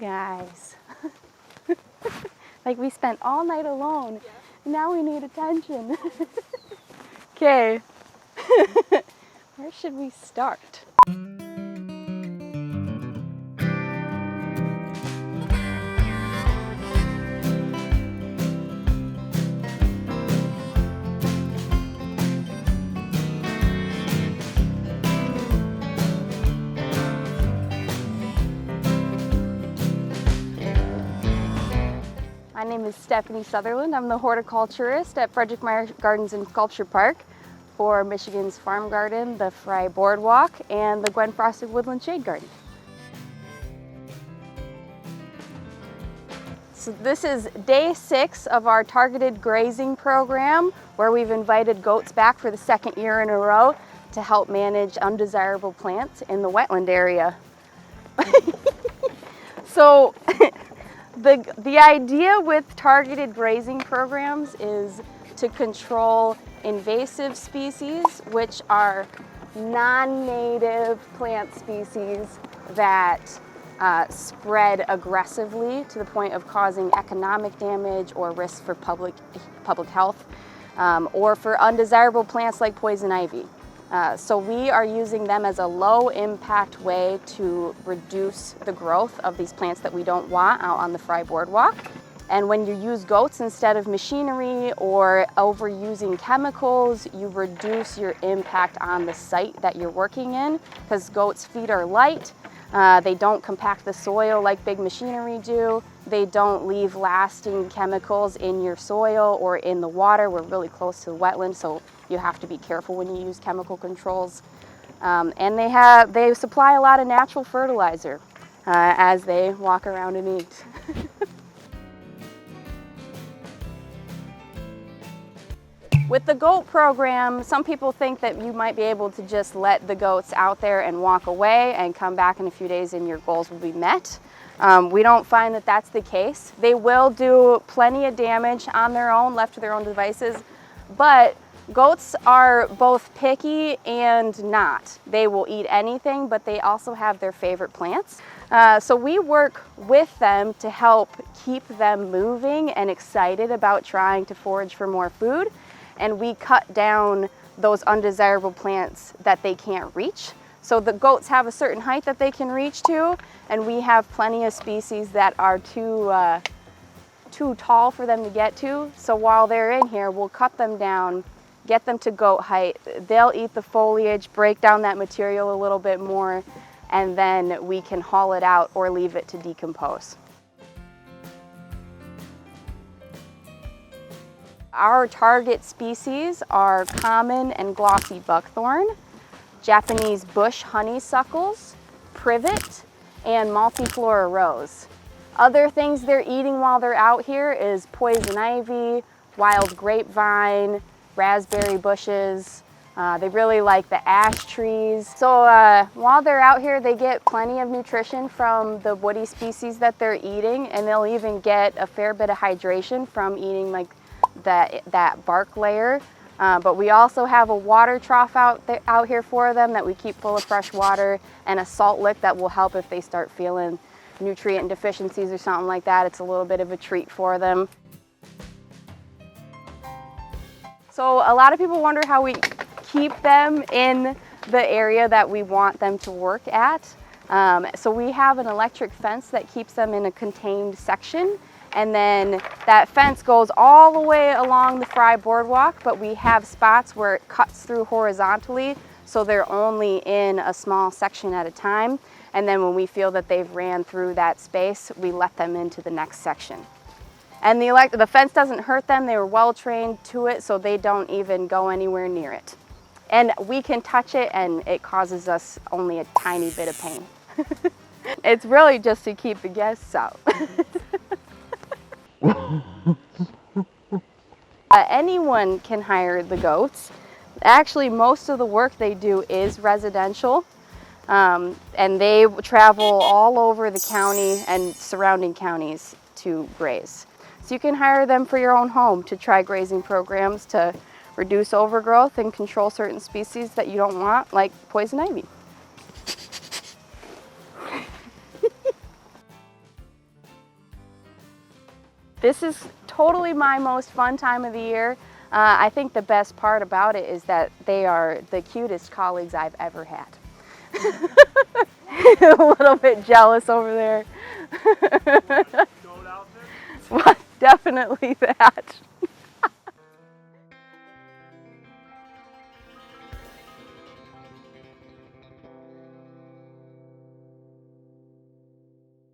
guys. Like we spent all night alone. Yeah. Now we need attention. Okay. Where should we start? My name is Stephanie Sutherland. I'm the horticulturist at Meijer Gardens and Sculpture Park for Michigan's Farm Garden, the Fry Boardwalk, and the Gwen Frosted Woodland Shade Garden. So this is day 6 of our targeted grazing program, where we've invited goats back for the 2nd year in a row to help manage undesirable plants in the wetland area. So the idea with targeted grazing programs is to control invasive species, which are non-native plant species that spread aggressively to the point of causing economic damage or risk for public health, or for undesirable plants like poison ivy. So we are using them as a low impact way to reduce the growth of these plants that we don't want out on the Fry Boardwalk. And when you use goats instead of machinery or overusing chemicals, you reduce your impact on the site that you're working in, because goats' feet are light. They don't compact the soil like big machinery do. They don't leave lasting chemicals in your soil or in the water. We're really close to the wetland, so you have to be careful when you use chemical controls. And they supply a lot of natural fertilizer as they walk around and eat. With the goat program, some people think that you might be able to just let the goats out there and walk away and come back in a few days and your goals will be met. We don't find that that's the case. They will do plenty of damage on their own, left to their own devices, but goats are both picky and not. They will eat anything, but they also have their favorite plants. So we work with them to help keep them moving and excited about trying to forage for more food. And we cut down those undesirable plants that they can't reach. So the goats have a certain height that they can reach to, and we have plenty of species that are too tall for them to get to. So while they're in here, we'll cut them down, get them to goat height. They'll eat the foliage, break down that material a little bit more, and then we can haul it out or leave it to decompose. Our target species are common and glossy buckthorn, Japanese bush honeysuckles, privet, and multiflora rose. Other things they're eating while they're out here is poison ivy, wild grapevine, raspberry bushes. They really like the ash trees. So while they're out here, they get plenty of nutrition from the woody species that they're eating, and they'll even get a fair bit of hydration from eating like that bark layer. But we also have a water trough out here for them that we keep full of fresh water, and a salt lick that will help if they start feeling nutrient deficiencies or something like that. It's a little bit of a treat for them. So a lot of people wonder how we keep them in the area that we want them to work at. So we have an electric fence that keeps them in a contained section. And then that fence goes all the way along the Fry Boardwalk, but we have spots where it cuts through horizontally, so they're only in a small section at a time. And then when we feel that they've ran through that space, we let them into the next section. And the fence doesn't hurt them. They were well trained to it, so they don't even go anywhere near it. And we can touch it, and it causes us only a tiny bit of pain. It's really just to keep the guests out. Anyone can hire the goats. Actually, most of the work they do is residential, and they travel all over the county and surrounding counties to graze. So you can hire them for your own home to try grazing programs to reduce overgrowth and control certain species that you don't want, like poison ivy. This is totally my most fun time of the year. I think the best part about it is that they are the cutest colleagues I've ever had. A little bit jealous over there. Well, definitely that.